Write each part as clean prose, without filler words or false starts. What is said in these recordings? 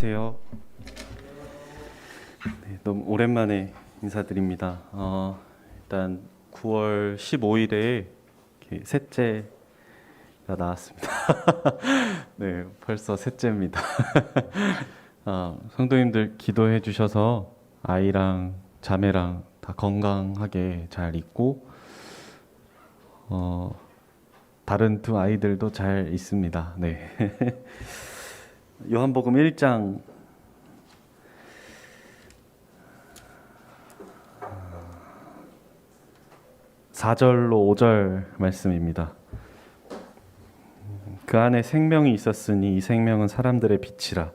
안녕하세요. 네, 너무 오랜만에 인사드립니다. 일단 9월 15일에 셋째가 나왔습니다. 네, 벌써 셋째입니다. 성도님들 기도해 주셔서 아이랑 자매랑 다 건강하게 잘 있고, 다른 두 아이들도 잘 있습니다. 네. 요한복음 1장 4절로 5절 말씀입니다. 그 안에 생명이 있었으니 이 생명은 사람들의 빛이라.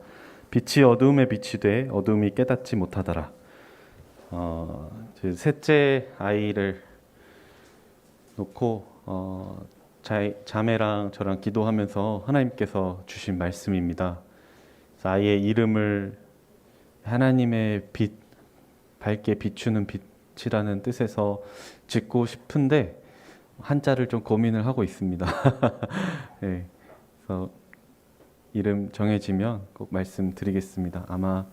빛이 어두움에 빛이 돼 어두움이 깨닫지 못하더라. 제 셋째 아이를 놓고 자매랑 저랑 기도하면서 하나님께서 주신 말씀입니다. 그래서 아이의 이름을 하나님의 빛, 밝게 비추는 빛이라는 뜻에서 짓고 싶은데 한자를 좀 고민을 하고 있습니다. 네, 그래서 이름 정해지면 꼭 말씀드리겠습니다. 아마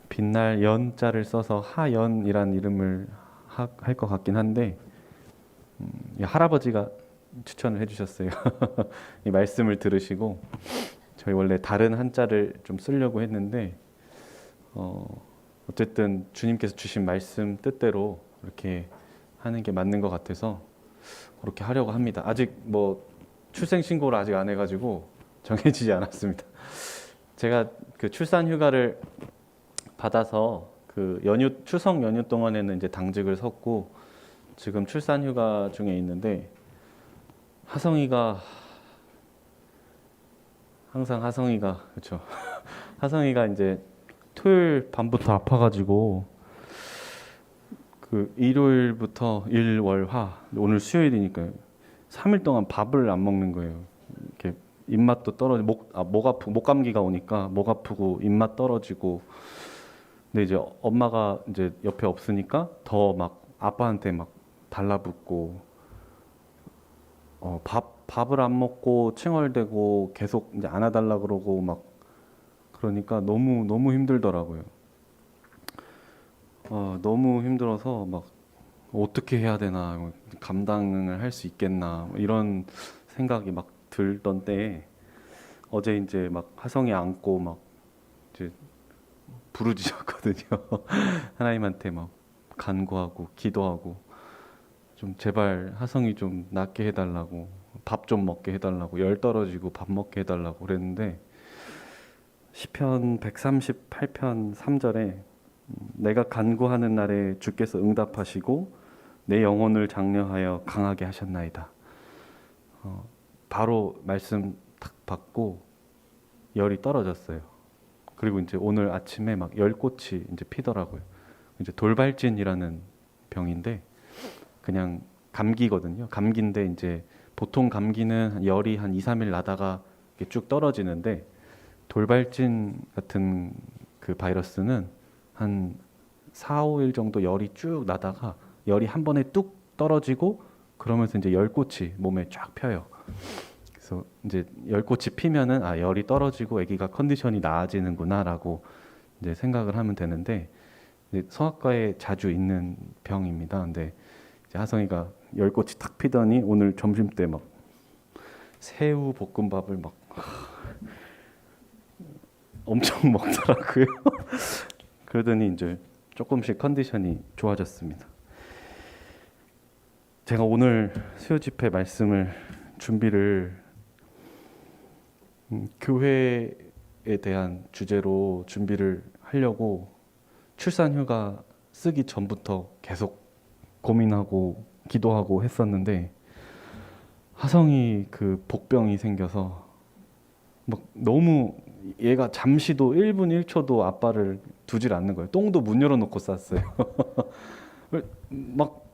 빛날 연자를 써서 하연이란 이름을 할 것 같긴 한데, 할아버지가 추천을 해주셨어요. 이 말씀을 들으시고 저희 원래 다른 한자를 좀 쓰려고 했는데 어쨌든 주님께서 주신 말씀 뜻대로 이렇게 하는 게 맞는 것 같아서 그렇게 하려고 합니다. 아직 뭐 출생 신고를 아직 안 해가지고 정해지지 않았습니다. 제가 그 출산 휴가를 받아서 그 추석 연휴 동안에는 이제 당직을 섰고 지금 출산 휴가 중에 있는데, 하성이가 항상 그렇죠. 하성이가 이제 토요일 밤부터 아파가지고 그 일요일부터 일월화 오늘 수요일이니까요. 3일 동안 밥을 안 먹는 거예요. 이렇게 입맛도 떨어지 목 감기가 오니까 목 아프고 입맛 떨어지고. 근데 이제 엄마가 이제 옆에 없으니까 더 막 아빠한테 막 달라붙고 밥을 안 먹고 칭얼대고 계속 이제 안아달라 그러고 막 그러니까 너무 힘들더라고요. 너무 힘들어서 막 어떻게 해야 되나, 뭐 감당을 할 수 있겠나, 뭐 이런 생각이 막 들던 때에 어제 이제 막 하성이 안고 막 이제 부르짖었거든요. 하나님한테 막 간구하고 기도하고 좀 제발 하성이 좀 낫게 해달라고, 밥 좀 먹게 해달라고, 열 떨어지고 밥 먹게 해달라고 그랬는데, 시편 138편 3절에 내가 간구하는 날에 주께서 응답하시고 내 영혼을 장려하여 강하게 하셨나이다. 바로 말씀 탁 받고 열이 떨어졌어요. 그리고 이제 오늘 아침에 막 열꽃이 이제 피더라고요. 이제 돌발진이라는 병인데 그냥 감기거든요. 감기인데 이제 보통 감기는 열이 한 2, 3일 나다가 쭉 떨어지는데, 돌발진 같은 그 바이러스는 한 4, 5일 정도 열이 쭉 나다가 열이 한 번에 뚝 떨어지고 그러면서 이제 열꽃이 몸에 쫙 펴요. 그래서 이제 열꽃이 피면은 열이 떨어지고 아기가 컨디션이 나아지는구나라고 이제 생각을 하면 되는데, 이제 성악과에 자주 있는 병입니다. 근데 이제 하성이가 열꽃이 탁 피더니 오늘 점심 때 막 새우 볶음밥을 막 엄청 먹더라고요. 그러더니 이제 조금씩 컨디션이 좋아졌습니다. 제가 오늘 수요 집회 말씀을 준비를 교회에 대한 주제로 준비를 하려고 출산 휴가 쓰기 전부터 계속 고민하고 기도하고 했었는데, 하성이 그 복병이 생겨서 막 너무 얘가 잠시도 1분 1초도 아빠를 두질 않는 거예요. 똥도 문 열어놓고 쌌어요. 막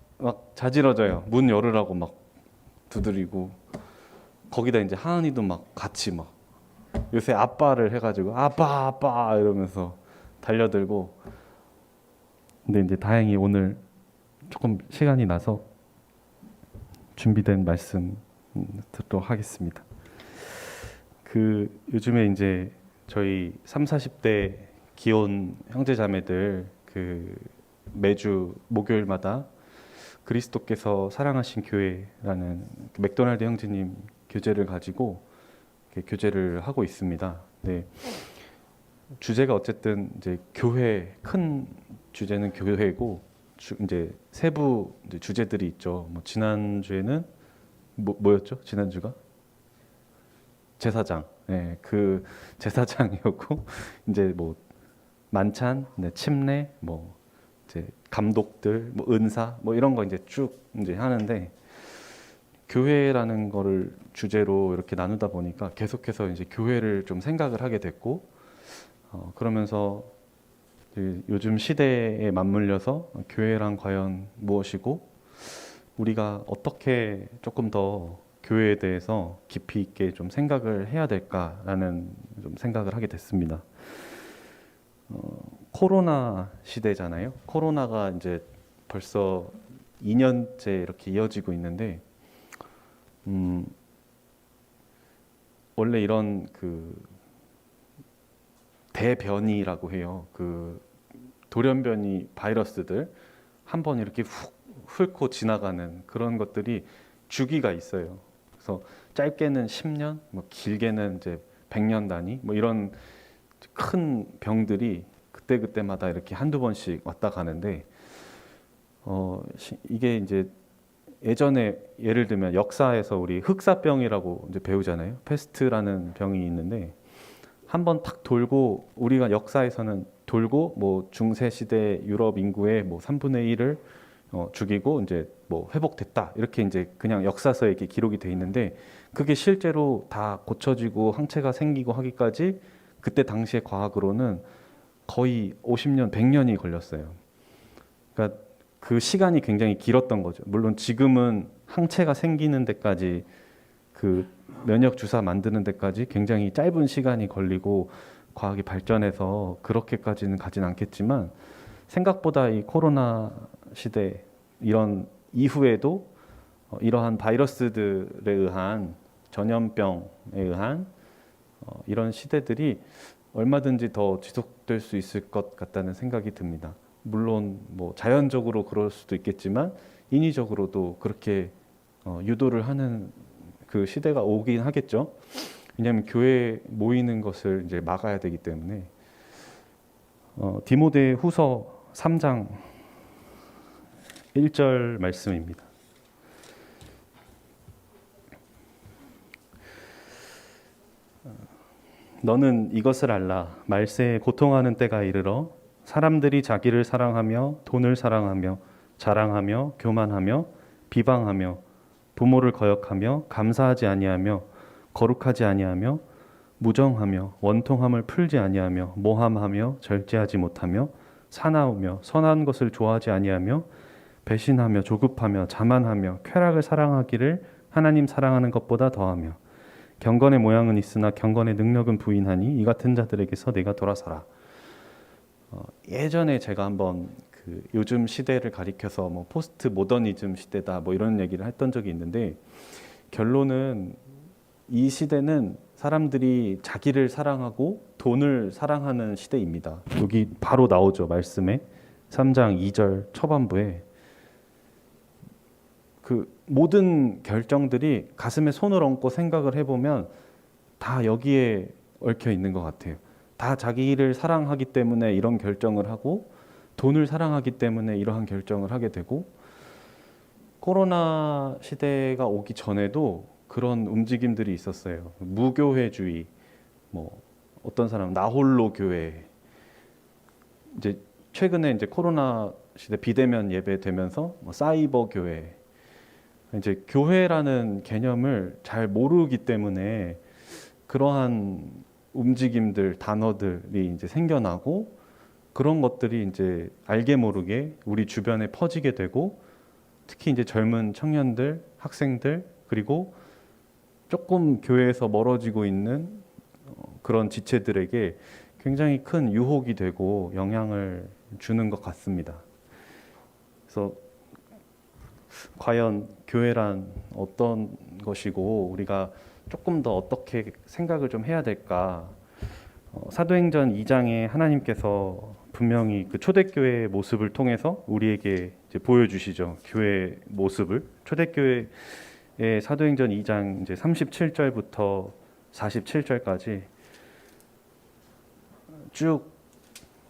자지러져요. 문 열으라고 막 두드리고, 거기다 이제 하은이도 막 같이 막 요새 아빠를 해가지고 아빠 이러면서 달려들고. 근데 이제 다행히 오늘 조금 시간이 나서 준비된 말씀 듣도록 하겠습니다. 그 요즘에 이제 저희 3, 40대 기혼 형제자매들 그 매주 목요일마다 그리스도께서 사랑하신 교회라는 그 맥도날드 형제님 교재를 가지고 이렇게 교제를 하고 있습니다. 네. 주제가 어쨌든 이제 교회, 큰 주제는 교회고 이제 세부 이제 주제들이 있죠. 뭐 지난 주에는 뭐였죠? 지난주가 제사장. 네, 그 제사장이었고 이제 뭐 만찬, 네, 침례, 뭐 이제 감독들, 뭐 은사, 뭐 이런 거 이제 쭉 이제 하는데 교회라는 거를 주제로 이렇게 나누다 보니까 계속해서 이제 교회를 좀 생각을 하게 됐고 그러면서 요즘 시대에 맞물려서 교회란 과연 무엇이고 우리가 어떻게 조금 더 교회에 대해서 깊이 있게 좀 생각을 해야 될까라는 좀 생각을 하게 됐습니다. 코로나 시대잖아요. 코로나가 이제 벌써 2년째 이렇게 이어지고 있는데, 원래 이런 그 대변이라고 해요. 그 돌연변이 바이러스들 한번 이렇게 훅 훑고 지나가는 그런 것들이 주기가 있어요. 그래서 짧게는 10년, 뭐 길게는 이제 100년 단위, 뭐 이런 큰 병들이 그때그때마다 이렇게 한두 번씩 왔다 가는데, 이게 이제 예전에 예를 들면 역사에서 우리 흑사병이라고 이제 배우잖아요. 페스트라는 병이 있는데 한번 탁 돌고 우리가 역사에서는 돌고 뭐 중세 시대 유럽 인구의 뭐 3분의 1을 죽이고 이제 뭐 회복됐다 이렇게 이제 그냥 역사서에 이렇게 기록이 돼 있는데 그게 실제로 다 고쳐지고 항체가 생기고 하기까지 그때 당시의 과학으로는 거의 50년, 100년이 걸렸어요. 그러니까 그 시간이 굉장히 길었던 거죠. 물론 지금은 항체가 생기는 데까지 그 면역 주사 만드는 데까지 굉장히 짧은 시간이 걸리고 과학이 발전해서 그렇게까지는 가진 않겠지만 생각보다 이 코로나 시대 이런 이후에도 이러한 바이러스들에 의한 전염병에 의한 이런 시대들이 얼마든지 더 지속될 수 있을 것 같다는 생각이 듭니다. 물론 뭐 자연적으로 그럴 수도 있겠지만 인위적으로도 그렇게 유도를 하는 그 시대가 오긴 하겠죠. 왜냐하면 교회에 모이는 것을 이제 막아야 되기 때문에. 디모데 후서 3장 1절 말씀입니다. 너는 이것을 알라. 말세에 고통하는 때가 이르러 사람들이 자기를 사랑하며 돈을 사랑하며 자랑하며 교만하며 비방하며 부모를 거역하며 감사하지 아니하며 거룩하지 아니하며 무정하며 원통함을 풀지 아니하며 모함하며 절제하지 못하며 사나우며 선한 것을 좋아하지 아니하며 배신하며 조급하며 자만하며 쾌락을 사랑하기를 하나님 사랑하는 것보다 더하며 경건의 모양은 있으나 경건의 능력은 부인하니 이 같은 자들에게서 내가 돌아서라. 예전에 제가 한번 그 요즘 시대를 가리켜서 뭐 포스트 모더니즘 시대다 뭐 이런 얘기를 했던 적이 있는데 결론은 이 시대는 사람들이 자기를 사랑하고 돈을 사랑하는 시대입니다. 여기 바로 나오죠. 말씀에 3장 2절 초반부에 그 모든 결정들이 가슴에 손을 얹고 생각을 해보면 다 여기에 얽혀 있는 것 같아요. 다 자기를 사랑하기 때문에 이런 결정을 하고 돈을 사랑하기 때문에 이러한 결정을 하게 되고 코로나 시대가 오기 전에도 그런 움직임들이 있었어요. 무교회주의, 뭐 어떤 사람은 나홀로 교회. 이제 최근에 이제 코로나 시대 비대면 예배 되면서 뭐 사이버 교회. 이제 교회라는 개념을 잘 모르기 때문에 그러한 움직임들, 단어들이 이제 생겨나고 그런 것들이 이제 알게 모르게 우리 주변에 퍼지게 되고 특히 이제 젊은 청년들, 학생들 그리고 조금 교회에서 멀어지고 있는 그런 지체들에게 굉장히 큰 유혹이 되고 영향을 주는 것 같습니다. 그래서 과연 교회란 어떤 것이고 우리가 조금 더 어떻게 생각을 좀 해야 될까? 사도행전 2장에 하나님께서 분명히 그 초대교회의 모습을 통해서 우리에게 이제 보여주시죠. 교회 모습을. 초대교회의 사도행전 2장 이제 37절부터 47절까지 쭉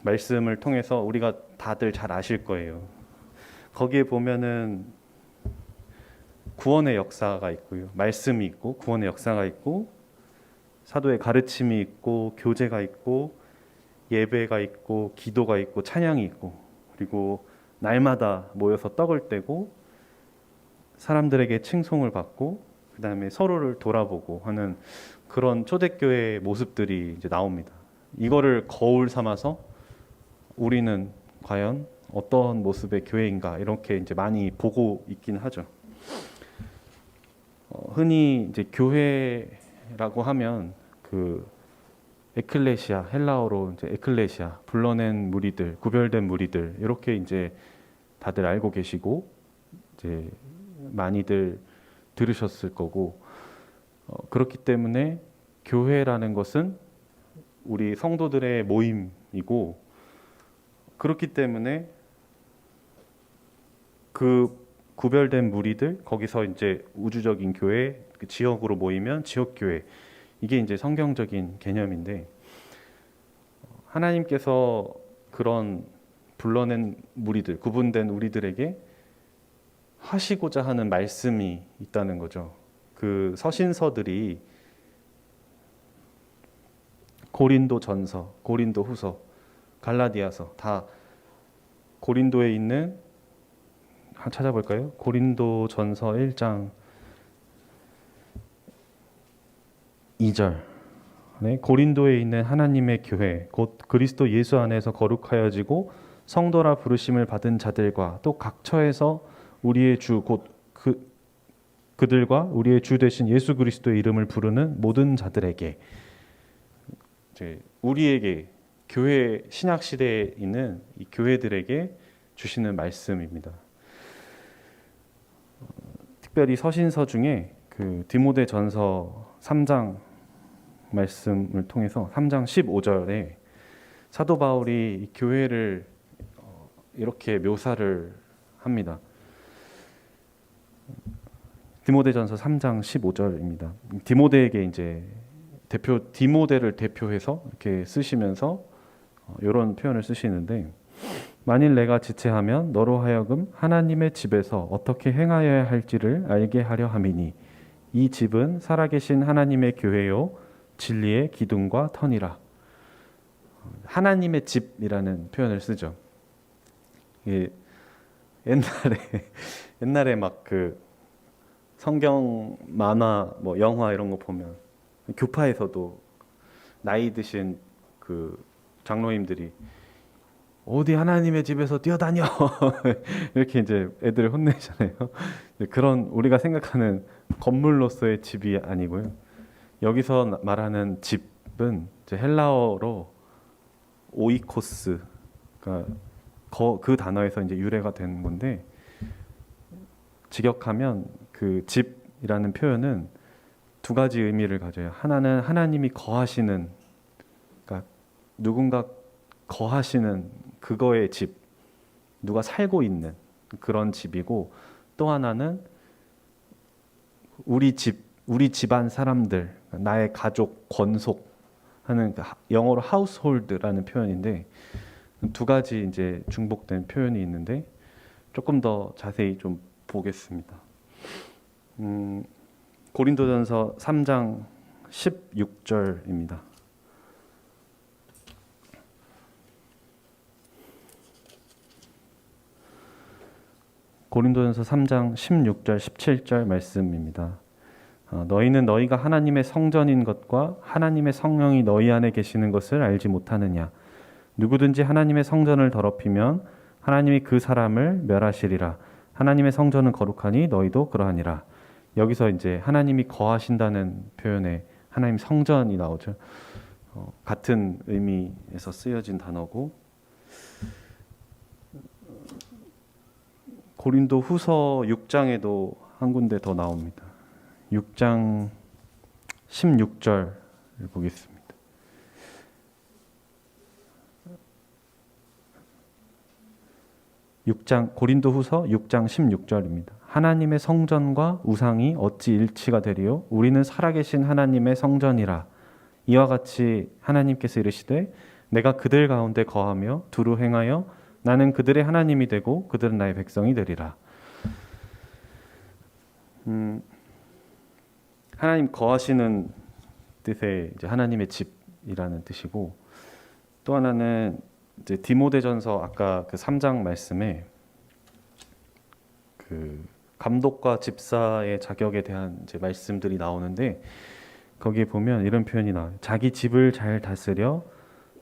말씀을 통해서 우리가 다들 잘 아실 거예요. 거기에 보면은 구원의 역사가 있고요. 말씀이 있고 구원의 역사가 있고 사도의 가르침이 있고 교제가 있고 예배가 있고 기도가 있고 찬양이 있고 그리고 날마다 모여서 떡을 떼고 사람들에게 칭송을 받고 그 다음에 서로를 돌아보고 하는 그런 초대교회의 모습들이 이제 나옵니다. 이거를 거울 삼아서 우리는 과연 어떤 모습의 교회인가 이렇게 이제 많이 보고 있긴 하죠. 흔히 이제 교회라고 하면 그 에클레시아 헬라어로 이제 에클레시아 불러낸 무리들 구별된 무리들 이렇게 이제 다들 알고 계시고 이제 많이들 들으셨을 거고 그렇기 때문에 교회라는 것은 우리 성도들의 모임이고 그렇기 때문에 그 구별된 무리들 거기서 이제 우주적인 교회 그 지역으로 모이면 지역 교회 이게 이제 성경적인 개념인데 하나님께서 그런 불러낸 무리들 구분된 우리들에게 하시고자 하는 말씀이 있다는 거죠. 그 서신서들이 고린도전서, 고린도후서, 갈라디아서 다 고린도에 있는 찾아볼까요? 고린도전서 1장 2절 네, 고린도에 있는 하나님의 교회 곧 그리스도 예수 안에서 거룩하여지고 성도라 부르심을 받은 자들과 또 각 처에서 우리의 주 곧 그들과 우리의 주 되신 예수 그리스도의 이름을 부르는 모든 자들에게 이제 우리에게 교회 신약 시대에 있는 이 교회들에게 주시는 말씀입니다. 특별히 서신서 중에 그 디모데전서 3장 말씀을 통해서 3장 15절에 사도 바울이 이 교회를 이렇게 묘사를 합니다. 디모데전서 3장 15절입니다. 디모데에게 이제 디모데를 대표해서 이렇게 쓰시면서 이런 표현을 쓰시는데 만일 내가 지체하면 너로 하여금 하나님의 집에서 어떻게 행하여야 할지를 알게 하려 함이니 이 집은 살아계신 하나님의 교회요 진리의 기둥과 터니라. 하나님의 집이라는 표현을 쓰죠. 이게 옛날에 막 그 성경 만화 뭐 영화 이런 거 보면 교파에서도 나이 드신 그 장로님들이 어디 하나님의 집에서 뛰어다녀 이렇게 이제 애들을 혼내잖아요. 그런 우리가 생각하는 건물로서의 집이 아니고요. 여기서 말하는 집은 이제 헬라어로 오이코스, 그러니까 그 단어에서 이제 유래가 된 건데 직역하면 그 집이라는 표현은 두 가지 의미를 가져요. 하나는 하나님이 거하시는, 그러니까 누군가 거하시는 그거의 집, 누가 살고 있는 그런 집이고 또 하나는 우리 집안 사람들, 나의 가족, 권속 하는 영어로 household라는 표현인데 두 가지 이제 중복된 표현이 있는데 조금 더 자세히 좀 보겠습니다. 고린도전서 3장 16절입니다. 고린도전서 3장 16절 17절 말씀입니다. 너희는 너희가 하나님의 성전인 것과 하나님의 성령이 너희 안에 계시는 것을 알지 못하느냐. 누구든지 하나님의 성전을 더럽히면 하나님이 그 사람을 멸하시리라. 하나님의 성전은 거룩하니 너희도 그러하니라. 여기서 이제 하나님이 거하신다는 표현에 하나님 성전이 나오죠. 같은 의미에서 쓰여진 단어고 고린도 후서 6장에도 한 군데 더 나옵니다. 6장 16절을 보겠습니다. 고린도후서 6장 16절입니다. 하나님의 성전과 우상이 어찌 일치가 되리요? 우리는 살아계신 하나님의 성전이라. 이와 같이 하나님께서 이르시되 내가 그들 가운데 거하며 두루 행하여 나는 그들의 하나님이 되고 그들은 나의 백성이 되리라. 하나님 거하시는 뜻의 이제 하나님의 집이라는 뜻이고, 또 하나는 이제 디모데전서 아까 그 3장 말씀에 그 감독과 집사의 자격에 대한 이제 말씀들이 나오는데, 거기에 보면 이런 표현이 나와요. 자기 집을 잘 다스려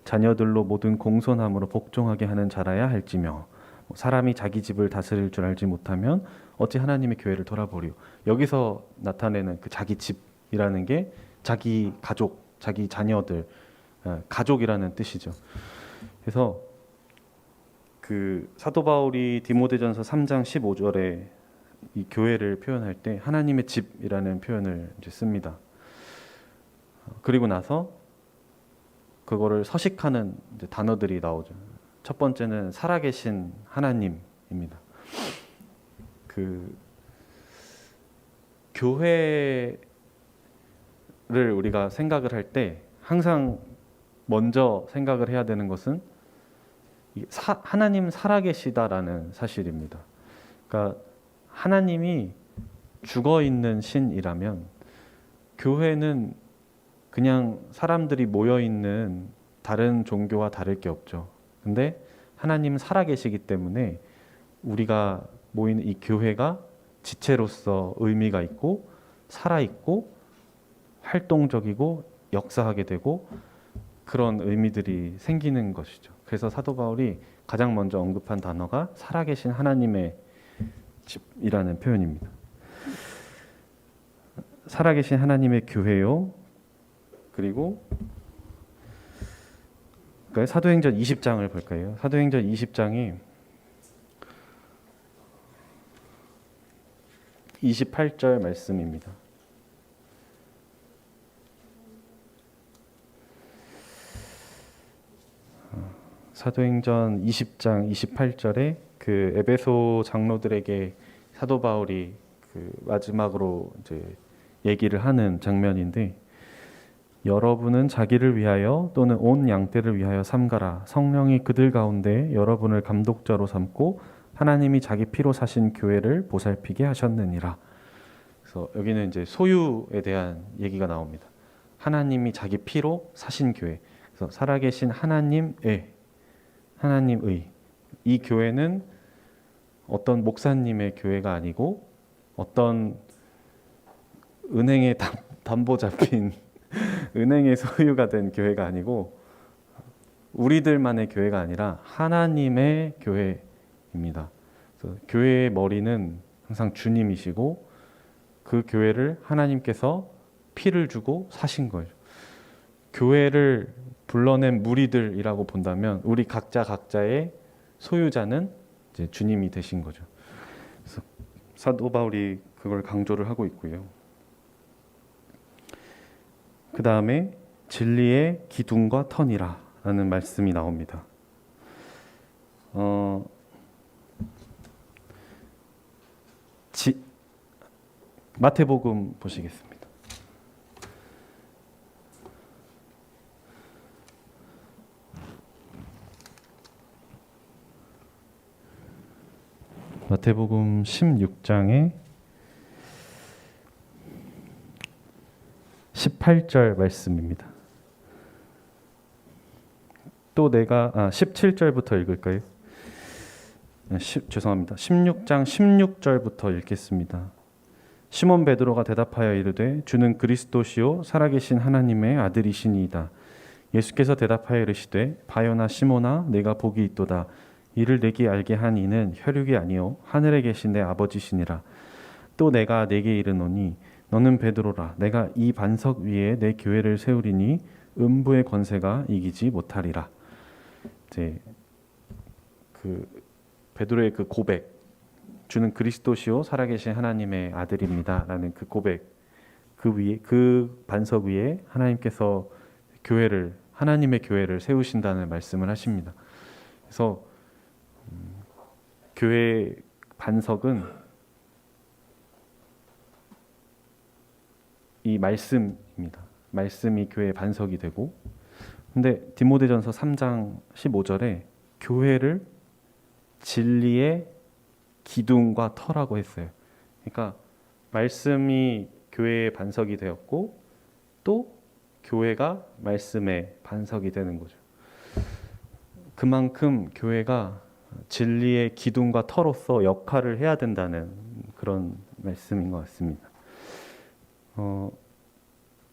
자녀들로 모든 공손함으로 복종하게 하는 자라야 할지며, 사람이 자기 집을 다스릴 줄 알지 못하면 어찌 하나님의 교회를 돌아보리요. 여기서 나타내는 그 자기 집이라는 게 자기 가족, 자기 자녀들, 가족이라는 뜻이죠. 그래서 그 사도 바울이 디모데전서 3장 15절에 이 교회를 표현할 때 하나님의 집이라는 표현을 이제 씁니다. 그리고 나서 그거를 서식하는 이제 단어들이 나오죠. 첫 번째는 살아계신 하나님입니다. 그 교회를 우리가 생각을 할 때 항상 먼저 생각을 해야 되는 것은 하나님 살아계시다라는 사실입니다. 그러니까 하나님이 죽어 있는 신이라면 교회는 그냥 사람들이 모여 있는 다른 종교와 다를 게 없죠. 근데 하나님 살아계시기 때문에 우리가 모이는 이 교회가 지체로서 의미가 있고 살아있고 활동적이고 역사하게 되고 그런 의미들이 생기는 것이죠. 그래서 사도 바울이 가장 먼저 언급한 단어가 살아계신 하나님의 집이라는 표현입니다. 살아계신 하나님의 교회요. 그리고 사도행전 20장을 볼까요? 사도행전 20장이 28절 말씀입니다. 사도행전 20장 28절에 그 에베소 장로들에게 사도 바울이 그 마지막으로 이제 얘기를 하는 장면인데, 여러분은 자기를 위하여 또는 온 양떼를 위하여 삼가라. 성령이 그들 가운데 여러분을 감독자로 삼고 하나님이 자기 피로 사신 교회를 보살피게 하셨느니라. 그래서 여기는 이제 소유에 대한 얘기가 나옵니다. 하나님이 자기 피로 사신 교회. 그래서 살아계신 하나님의 이 교회는 어떤 목사님의 교회가 아니고 어떤 은행에 담보 잡힌 은행의 소유가 된 교회가 아니고 우리들만의 교회가 아니라 하나님의 교회입니다. 그래서 교회의 머리는 항상 주님이시고 그 교회를 하나님께서 피를 주고 사신 거예요. 교회를 불러낸 무리들이라고 본다면 우리 각자의 소유자는 이제 주님이 되신 거죠. 그래서 사도 바울이 그걸 강조를 하고 있고요. 그 다음에 진리의 기둥과 터니라 라는 말씀이 나옵니다. 마태복음 보시겠습니다. 마태복음 16장에 18절 말씀입니다. 또 내가 17절부터 읽을까요? 죄송합니다. 16장 16절부터 읽겠습니다. 시몬 베드로가 대답하여 이르되 주는 그리스도시요 살아계신 하나님의 아들이시니이다. 예수께서 대답하여 이르시되 바요나 시몬아 내가 복이 있도다. 이를 내게 알게 한 이는 혈육이 아니요 하늘에 계신 내 아버지시니라. 또 내가 내게 이르노니 너는 베드로라. 내가 이 반석 위에 내 교회를 세우리니 음부의 권세가 이기지 못하리라. 이제 그 베드로의 그 고백, 주는 그리스도시요 살아계신 하나님의 아들입니다라는 그 고백, 그 위에 그 반석 위에 하나님께서 하나님의 교회를 세우신다는 말씀을 하십니다. 그래서 교회 반석은 이 말씀입니다. 말씀이 교회의 반석이 되고, 근데 디모데전서 3장 15절에 교회를 진리의 기둥과 터라고 했어요. 그러니까 말씀이 교회의 반석이 되었고 또 교회가 말씀의 반석이 되는 거죠. 그만큼 교회가 진리의 기둥과 터로서 역할을 해야 된다는 그런 말씀인 것 같습니다.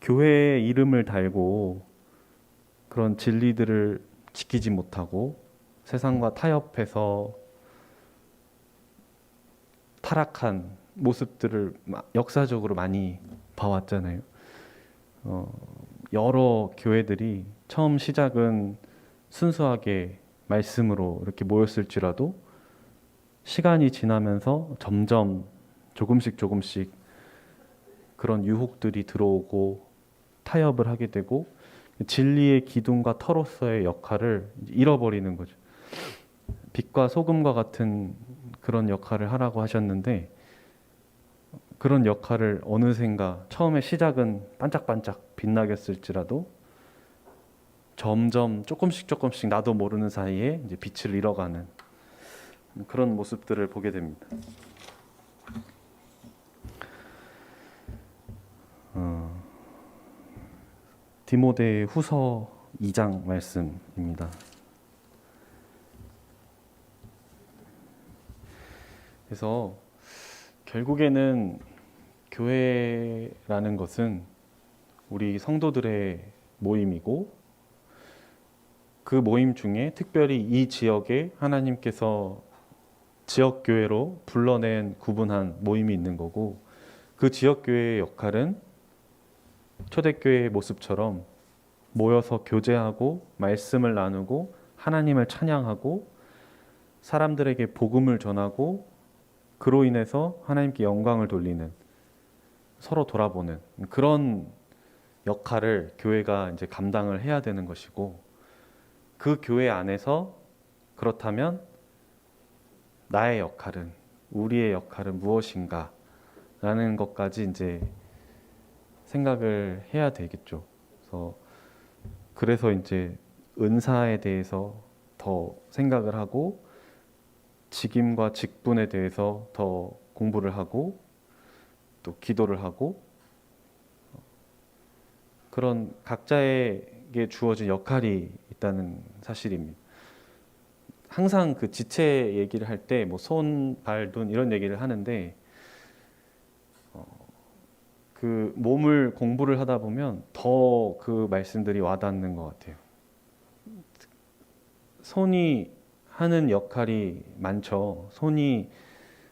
교회의 이름을 달고 그런 진리들을 지키지 못하고 세상과 타협해서 타락한 모습들을 역사적으로 많이 봐왔잖아요. 여러 교회들이 처음 시작은 순수하게 말씀으로 이렇게 모였을지라도 시간이 지나면서 점점 조금씩 그런 유혹들이 들어오고 타협을 하게 되고 진리의 기둥과 터로서의 역할을 잃어버리는 거죠. 빛과 소금과 같은 그런 역할을 하라고 하셨는데 그런 역할을 어느샌가 처음에 시작은 반짝반짝 빛나게 했을지라도 점점 조금씩 나도 모르는 사이에 이제 빛을 잃어가는 그런 모습들을 보게 됩니다. 디모데 후서 2장 말씀입니다. 그래서 결국에는 교회라는 것은 우리 성도들의 모임이고 그 모임 중에 특별히 이 지역에 하나님께서 지역교회로 불러낸 구분한 모임이 있는 거고 그 지역교회의 역할은 초대교회의 모습처럼 모여서 교제하고 말씀을 나누고 하나님을 찬양하고 사람들에게 복음을 전하고 그로 인해서 하나님께 영광을 돌리는 서로 돌아보는 그런 역할을 교회가 이제 감당을 해야 되는 것이고 그 교회 안에서 그렇다면 나의 역할은 우리의 역할은 무엇인가 라는 것까지 이제 생각을 해야 되겠죠. 그래서 이제 은사에 대해서 더 생각을 하고 직임과 직분에 대해서 더 공부를 하고 또 기도를 하고 그런 각자에게 주어진 역할이 있다는 사실입니다. 항상 그 지체 얘기를 할 때 뭐 손, 발, 눈 이런 얘기를 하는데 그 몸을 공부를 하다 보면 더 그 말씀들이 와닿는 것 같아요. 손이 하는 역할이 많죠. 손이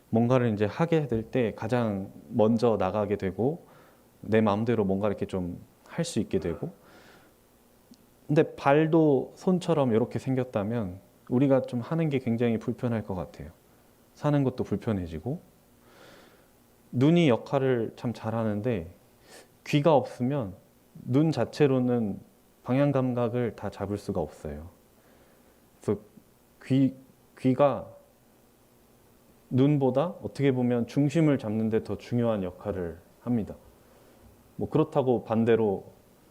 뭔가를 이제 하게 될 때 가장 먼저 나가게 되고 내 마음대로 뭔가 이렇게 좀 할 수 있게 되고 근데 발도 손처럼 이렇게 생겼다면 우리가 좀 하는 게 굉장히 불편할 것 같아요. 사는 것도 불편해지고 눈이 역할을 참 잘하는데 귀가 없으면 눈 자체로는 방향 감각을 다 잡을 수가 없어요. 그래서 귀가 눈보다 어떻게 보면 중심을 잡는 데 더 중요한 역할을 합니다. 뭐 그렇다고 반대로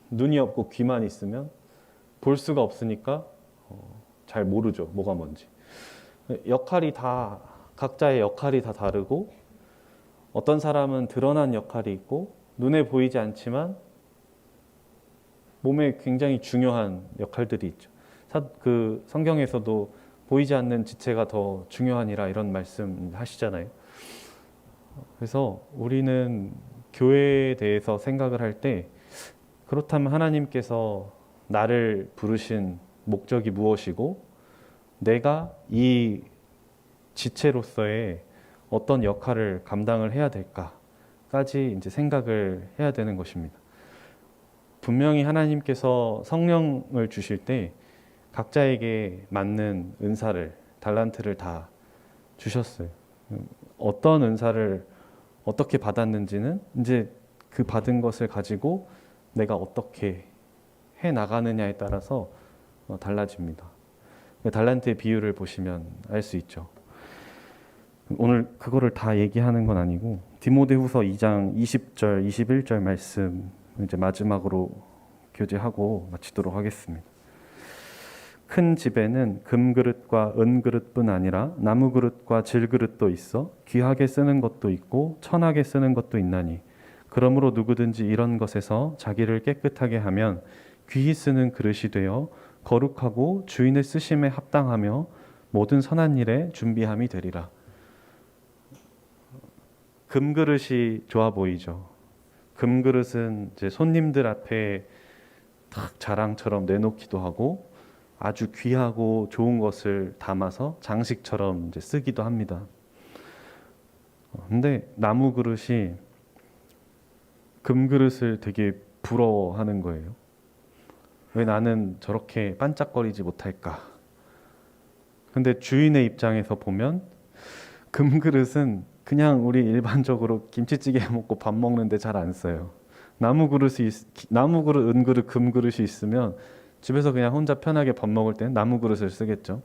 눈이 없고 귀만 있으면 볼 수가 없으니까 잘 모르죠. 뭐가 뭔지. 역할이 다 각자의 역할이 다 다르고 어떤 사람은 드러난 역할이 있고 눈에 보이지 않지만 몸에 굉장히 중요한 역할들이 있죠. 그 성경에서도 보이지 않는 지체가 더 중요하니라 이런 말씀 하시잖아요. 그래서 우리는 교회에 대해서 생각을 할 때 그렇다면 하나님께서 나를 부르신 목적이 무엇이고 내가 이 지체로서의 어떤 역할을 감당을 해야 될까까지 이제 생각을 해야 되는 것입니다. 분명히 하나님께서 성령을 주실 때 각자에게 맞는 은사를, 달란트를 다 주셨어요. 어떤 은사를 어떻게 받았는지는 이제 그 받은 것을 가지고 내가 어떻게 해 나가느냐에 따라서 달라집니다. 달란트의 비유를 보시면 알 수 있죠. 오늘 그거를 다 얘기하는 건 아니고 디모데후서 2장 20절, 21절 말씀 이제 마지막으로 교제하고 마치도록 하겠습니다. 큰 집에는 금그릇과 은그릇뿐 아니라 나무그릇과 질그릇도 있어 귀하게 쓰는 것도 있고 천하게 쓰는 것도 있나니 그러므로 누구든지 이런 것에서 자기를 깨끗하게 하면 귀히 쓰는 그릇이 되어 거룩하고 주인의 쓰심에 합당하며 모든 선한 일에 준비함이 되리라. 금그릇이 좋아 보이죠. 금그릇은 이제 손님들 앞에 딱 자랑처럼 내놓기도 하고 아주 귀하고 좋은 것을 담아서 장식처럼 이제 쓰기도 합니다. 근데 나무 그릇이 금그릇을 되게 부러워하는 거예요. 왜 나는 저렇게 반짝거리지 못할까? 근데 주인의 입장에서 보면 금그릇은 그냥 우리 일반적으로 김치찌개 먹고 밥 먹는데 잘 안 써요. 나무 그릇, 은그릇, 금그릇이 있으면 집에서 그냥 혼자 편하게 밥 먹을 때는 나무 그릇을 쓰겠죠.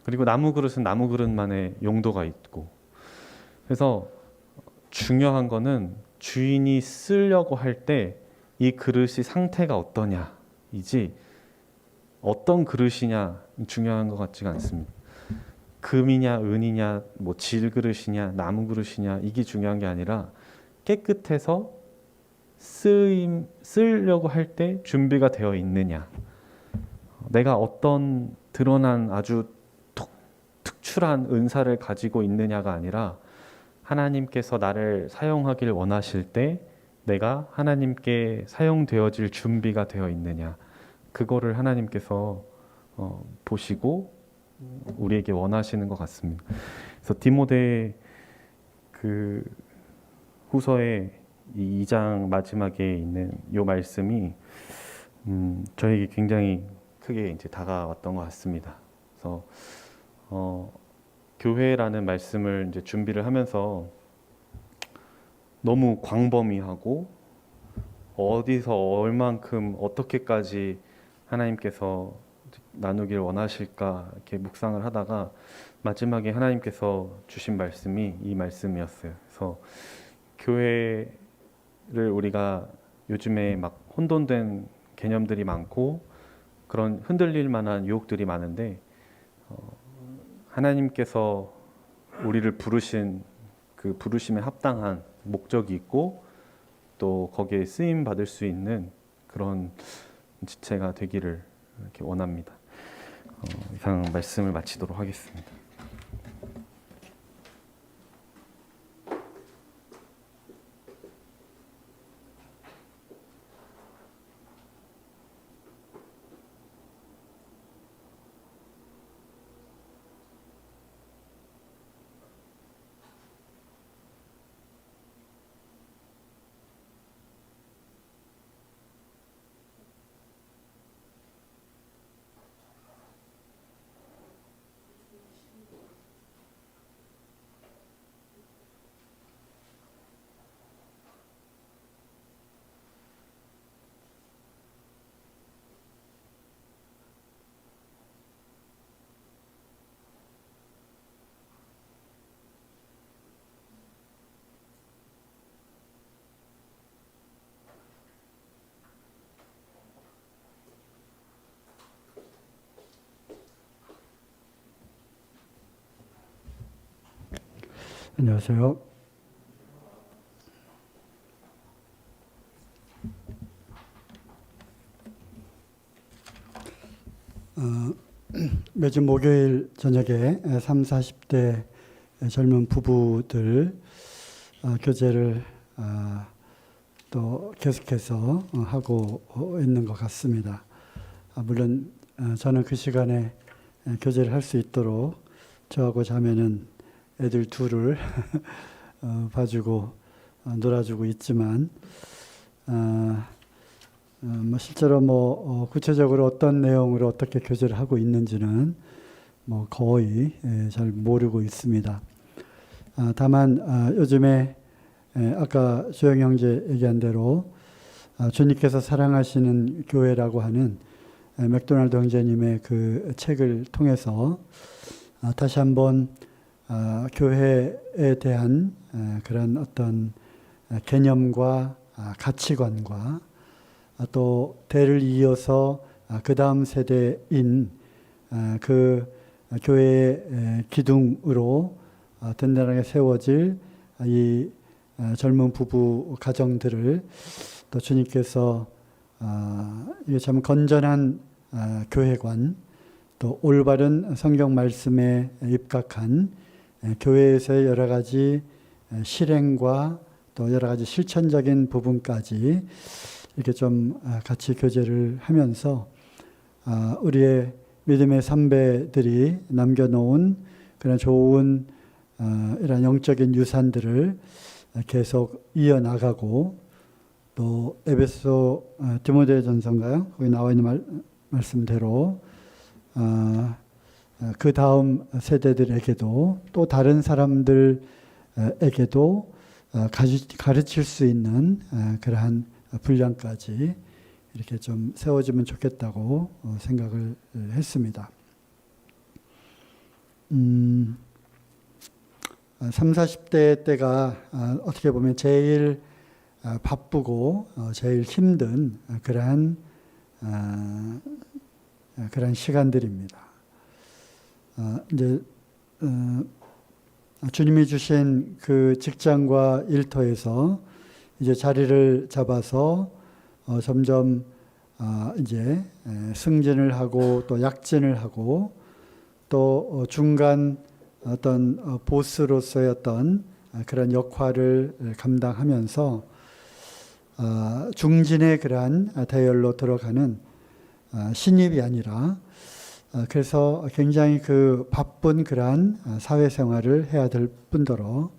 그리고 나무 그릇은 나무 그릇만의 용도가 있고. 그래서 중요한 거는 주인이 쓰려고 할 때 이 그릇이 상태가 어떠냐이지 어떤 그릇이냐 중요한 것 같지가 않습니다. 금이냐 은이냐 뭐 질그릇이냐 나무 그릇이냐 이게 중요한 게 아니라 깨끗해서 쓰려고 할 때 준비가 되어 있느냐, 내가 어떤 드러난 아주 특출한 은사를 가지고 있느냐가 아니라 하나님께서 나를 사용하길 원하실 때 내가 하나님께 사용되어질 준비가 되어 있느냐, 그거를 하나님께서 보시고 우리에게 원하시는 것 같습니다. 그래서 디모데 그 후서의 이 2장 마지막에 있는 이 말씀이 저에게 굉장히 크게 이제 다가왔던 것 같습니다. 그래서 교회라는 말씀을 이제 준비를 하면서 너무 광범위하고 어디서 얼만큼 어떻게까지 하나님께서 나누길 원하실까 이렇게 묵상을 하다가 마지막에 하나님께서 주신 말씀이 이 말씀이었어요. 그래서 교회를 우리가 요즘에 막 혼돈된 개념들이 많고 그런 흔들릴 만한 유혹들이 많은데 하나님께서 우리를 부르신 그 부르심에 합당한 목적이 있고 또 거기에 쓰임 받을 수 있는 그런 지체가 되기를 이렇게 원합니다. 이상 말씀을 마치도록 하겠습니다. 안녕하세요. 매주 목요일 저녁에 3, 40대 젊은 부부들 교제를 또 계속해서 하고 있는 것 같습니다. 물론 저는 그 시간에 교제를 할 수 있도록 저하고 자매는 애들 둘을 봐주고 놀아주고 있지만 실제로 구체적으로 어떤 내용으로 어떻게 교제를 하고 있는지는 거의 잘 모르고 있습니다. 다만 요즘에 아까 조영 형제 얘기한 대로 주님께서 사랑하시는 교회라고 하는 맥도날드 형제님의 그 책을 통해서 다시 한번 교회에 대한 그런 어떤 개념과 가치관과 또 대를 이어서 그 다음 세대인 그 교회의 기둥으로 든든하게 세워질 이 젊은 부부 가정들을 또 주님께서 이게 참 건전한 교회관 또 올바른 성경 말씀에 입각한 교회에서의 여러 가지 실행과 또 여러 가지 실천적인 부분까지 이렇게 좀 같이 교제를 하면서 우리의 믿음의 선배들이 남겨놓은 그런 좋은 이런 영적인 유산들을 계속 이어나가고 또 에베소 디모데전서인가요? 거기 나와 있는 말씀대로 그 다음 세대들에게도 또 다른 사람들에게도 가르칠 수 있는 그러한 분량까지 이렇게 좀 세워지면 좋겠다고 생각을 했습니다. 30, 40대 때가 어떻게 보면 제일 바쁘고 제일 힘든 그러한 시간들입니다. 이제 주님이 주신 그 직장과 일터에서 이제 자리를 잡아서 점점 이제 승진을 하고 또 약진을 하고 또 중간 어떤 보스로서의 어떤 그런 역할을 감당하면서 중진의 그러한 대열로 들어가는 신입이 아니라 그래서 굉장히 그 바쁜 그러한 사회생활을 해야 될 뿐더러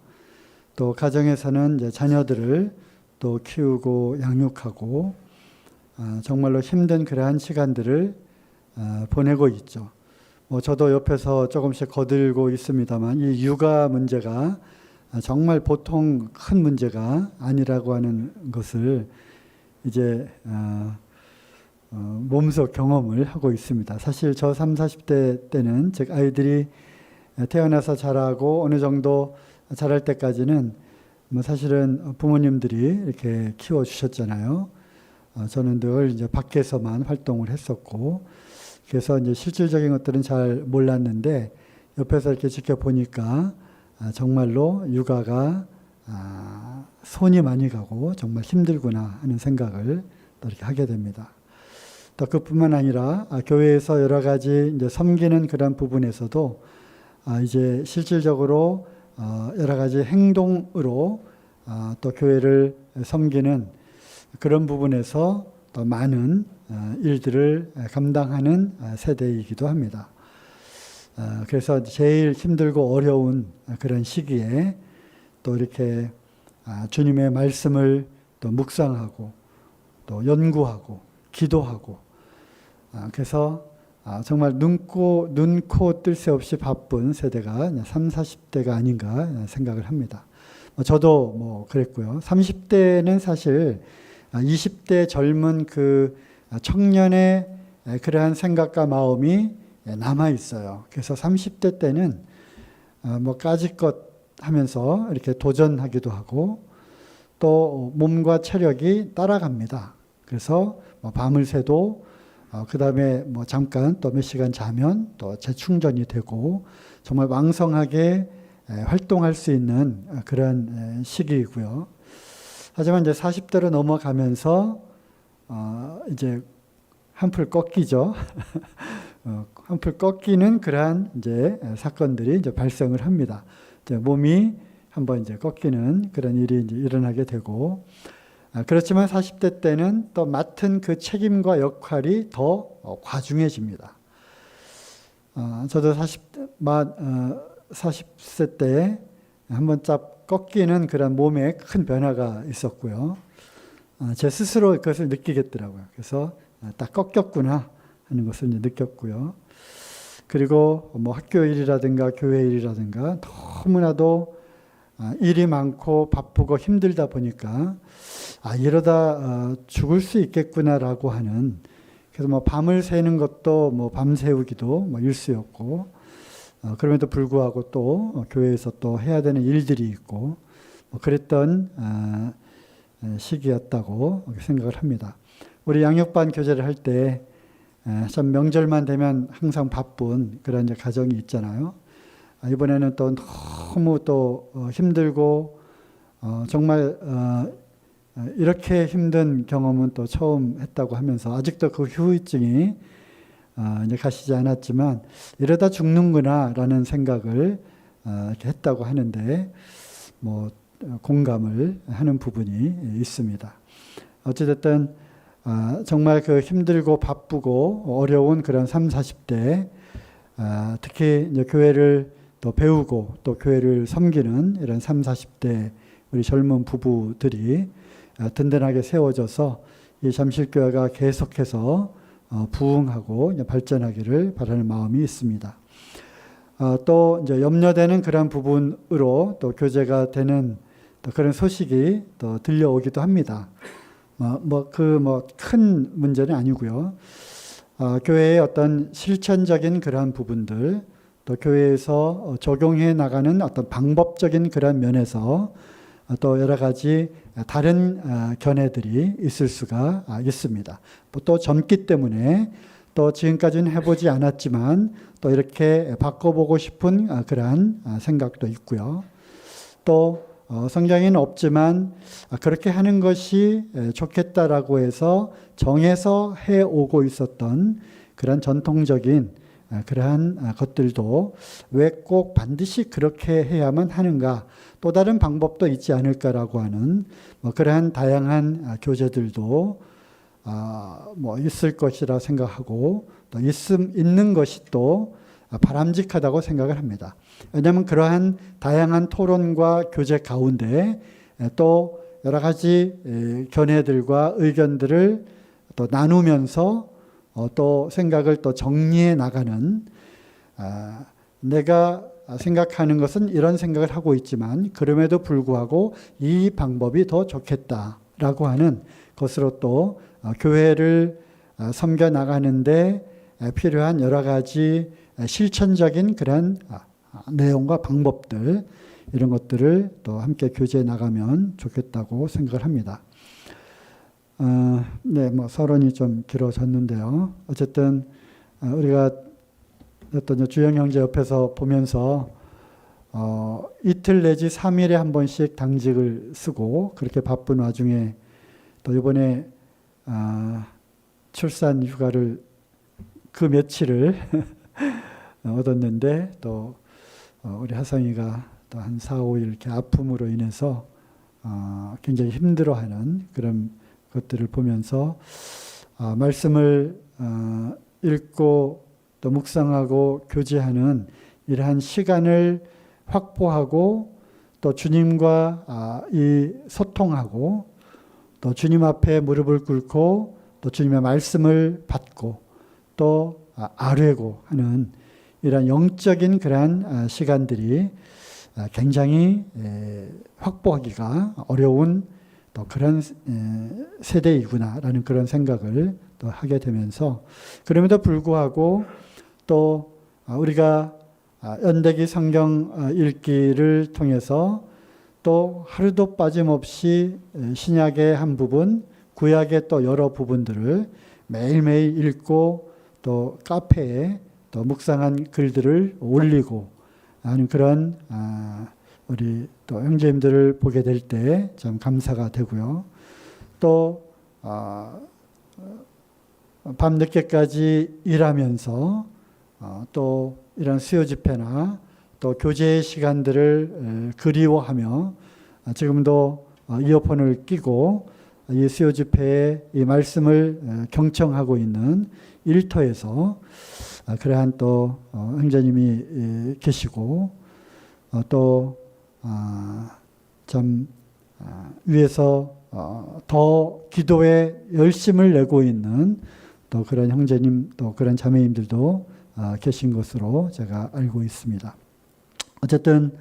또 가정에서는 이제 자녀들을 또 키우고 양육하고 정말로 힘든 그러한 시간들을 보내고 있죠. 뭐 저도 옆에서 조금씩 거들고 있습니다만 이 육아 문제가 정말 보통 큰 문제가 아니라고 하는 것을 이제 몸소 경험을 하고 있습니다. 사실 저 30, 40대 때는 즉 아이들이 태어나서 자라고 어느 정도 자랄 때까지는 뭐 사실은 부모님들이 이렇게 키워 주셨잖아요. 저는 늘 이제 밖에서만 활동을 했었고 그래서 이제 실질적인 것들은 잘 몰랐는데 옆에서 이렇게 지켜보니까 정말로 육아가 손이 많이 가고 정말 힘들구나 하는 생각을 또 이렇게 하게 됩니다. 또 그뿐만 아니라 교회에서 여러 가지 이제 섬기는 그런 부분에서도 이제 실질적으로 여러 가지 행동으로 또 교회를 섬기는 그런 부분에서 또 많은 일들을 감당하는 세대이기도 합니다. 그래서 제일 힘들고 어려운 그런 시기에 또 이렇게 주님의 말씀을 또 묵상하고 또 연구하고 기도하고 그래서 정말 눈코 뜰 새 없이 바쁜 세대가 30, 40대가 아닌가 생각을 합니다. 저도 뭐 그랬고요. 30대는 사실 20대 젊은 그 청년의 그러한 생각과 마음이 남아 있어요. 그래서 30대 때는 뭐 까짓것 하면서 이렇게 도전하기도 하고 또 몸과 체력이 따라갑니다. 그래서 뭐 밤을 새도 그 다음에 뭐 잠깐 또 몇 시간 자면 또 재충전이 되고 정말 왕성하게 활동할 수 있는 그런 시기이고요. 하지만 이제 40대로 넘어가면서 이제 한풀 꺾이죠. 한풀 꺾이는 그러한 이제 사건들이 이제 발생을 합니다. 이제 몸이 한번 이제 꺾이는 그런 일이 이제 일어나게 되고 그렇지만 40대 때는 또 맡은 그 책임과 역할이 더 과중해집니다. 저도 40세 때 한번 cap 꺾이는 그런 몸에 큰 변화가 있었고요. 제 스스로 그것을 느끼겠더라고요. 그래서 딱 꺾였구나 하는 것을 이제 느꼈고요. 그리고 뭐 학교 일이라든가 교회 일이라든가 너무나도 일이 많고 바쁘고 힘들다 보니까 이러다 죽을 수 있겠구나라고 하는 그래서 뭐 밤을 새는 것도 뭐 밤새우기도 뭐 일쑤였고 그럼에도 불구하고 또 교회에서 또 해야 되는 일들이 있고 그랬던 시기였다고 생각을 합니다. 우리 양육반 교제를 할 때 참 명절만 되면 항상 바쁜 그런 이제 가정이 있잖아요. 이번에는 또 너무 또 힘들고 정말 이렇게 힘든 경험은 또 처음 했다고 하면서 아직도 그 후유증이 이제 가시지 않았지만 이러다 죽는구나라는 생각을 이렇게 했다고 하는데 뭐 공감을 하는 부분이 있습니다. 어찌됐든 정말 그 힘들고 바쁘고 어려운 그런 30, 40대 특히 이제 교회를 또 배우고 또 교회를 섬기는 이런 30, 40대 우리 젊은 부부들이 든든하게 세워져서 이 잠실교회가 계속해서 부흥하고 발전하기를 바라는 마음이 있습니다. 또 이제 염려되는 그런 부분으로 또 교제가 되는 또 그런 소식이 또 들려오기도 합니다. 큰 문제는 아니고요. 교회의 어떤 실천적인 그러한 부분들, 또 교회에서 적용해 나가는 어떤 방법적인 그런 면에서 또 여러 가지 다른 견해들이 있을 수가 있습니다. 또 젊기 때문에 또 지금까지는 해보지 않았지만 또 이렇게 바꿔보고 싶은 그러한 생각도 있고요. 또 성경에는 없지만 그렇게 하는 것이 좋겠다라고 해서 정해서 해오고 있었던 그런 전통적인 그러한 것들도 왜 꼭 반드시 그렇게 해야만 하는가, 또 다른 방법도 있지 않을까라고 하는 그러한 다양한 교제들도 있을 것이라 생각하고 또 있는 것이 또 바람직하다고 생각을 합니다. 왜냐하면 그러한 다양한 토론과 교제 가운데 또 여러 가지 견해들과 의견들을 또 나누면서 또 생각을 또 정리해 나가는, 내가 생각하는 것은 이런 생각을 하고 있지만 그럼에도 불구하고 이 방법이 더 좋겠다라고 하는 것으로 또 교회를 섬겨 나가는데 필요한 여러 가지 실천적인 그런 내용과 방법들, 이런 것들을 또 함께 교제해 나가면 좋겠다고 생각을 합니다. 서론이 좀 길어졌는데요. 어쨌든 우리가 어떤 주영 형제 옆에서 보면서 이틀 내지 3일에 한 번씩 당직을 쓰고 그렇게 바쁜 와중에 또 이번에 출산 휴가를 그 며칠을 얻었는데 또 우리 하성이가 또 한 4, 5일 이렇게 아픔으로 인해서 굉장히 힘들어하는 그런 것들을 보면서 말씀을 읽고 또 묵상하고 교제하는 이러한 시간을 확보하고 또 주님과 이 소통하고 또 주님 앞에 무릎을 꿇고 또 주님의 말씀을 받고 또 아뢰고 하는 이런 영적인 그러한 시간들이 굉장히 확보하기가 어려운 또 그런 세대이구나라는 그런 생각을 또 하게 되면서, 그럼에도 불구하고 또 우리가 연대기 성경 읽기를 통해서 또 하루도 빠짐없이 신약의 한 부분, 구약의 또 여러 부분들을 매일매일 읽고 또 카페에 또 묵상한 글들을 올리고 하는 그런 우리 또 형제님들을 보게 될 때 참 감사가 되고요. 또 밤늦게까지 일하면서 또 이런 수요 집회나 또 교제의 시간들을 그리워하며 지금도 이어폰을 끼고 이 수요 집회에 이 말씀을 경청하고 있는 일터에서 그러한 또 형제님이 계시고 또 참 위에서 더 기도에 열심을 내고 있는 또 그런 형제님 또 그런 자매님들도 계신 것으로 제가 알고 있습니다. 어쨌든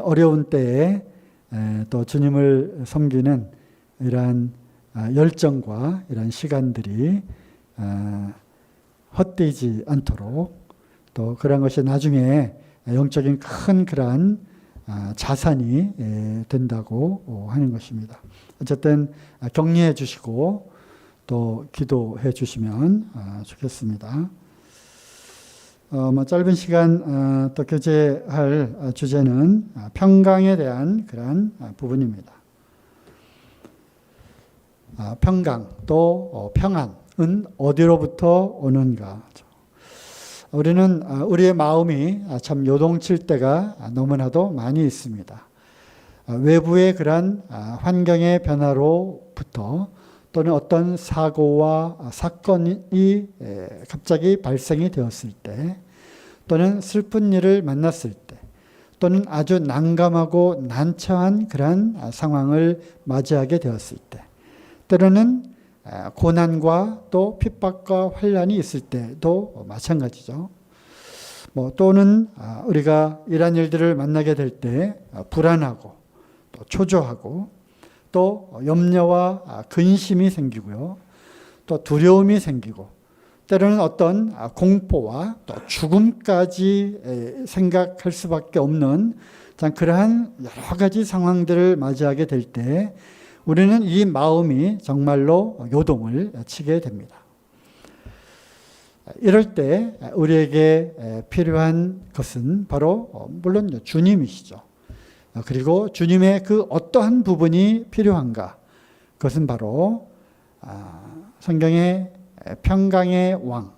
어려운 때에 또 주님을 섬기는 이러한 열정과 이러한 시간들이 헛되지 않도록, 또 그런 것이 나중에 영적인 큰 그러한 자산이 된다고 하는 것입니다. 어쨌든 격려해 주시고 또 기도해 주시면 좋겠습니다. 짧은 시간 또 교제할 주제는 평강에 대한 그러한 부분입니다. 평강 또 평안은 어디로부터 오는가? 우리는 우리의 마음이 참 요동칠 때가 너무나도 많이 있습니다. 외부의 그런 환경의 변화로부터 또는 어떤 사고와 사건이 갑자기 발생이 되었을 때 또는 슬픈 일을 만났을 때 또는 아주 난감하고 난처한 그런 상황을 맞이하게 되었을 때 때로는 고난과 또 핍박과 환난이 있을 때도 마찬가지죠. 또는 우리가 이런 일들을 만나게 될 때 불안하고 또 초조하고 또 염려와 근심이 생기고요. 또 두려움이 생기고 때로는 어떤 공포와 또 죽음까지 생각할 수밖에 없는 그러한 여러 가지 상황들을 맞이하게 될 때 우리는 이 마음이 정말로 요동을 치게 됩니다. 이럴 때 우리에게 필요한 것은 바로 물론 주님이시죠. 그리고 주님의 그 어떠한 부분이 필요한가? 그것은 바로 성경의 평강의 왕,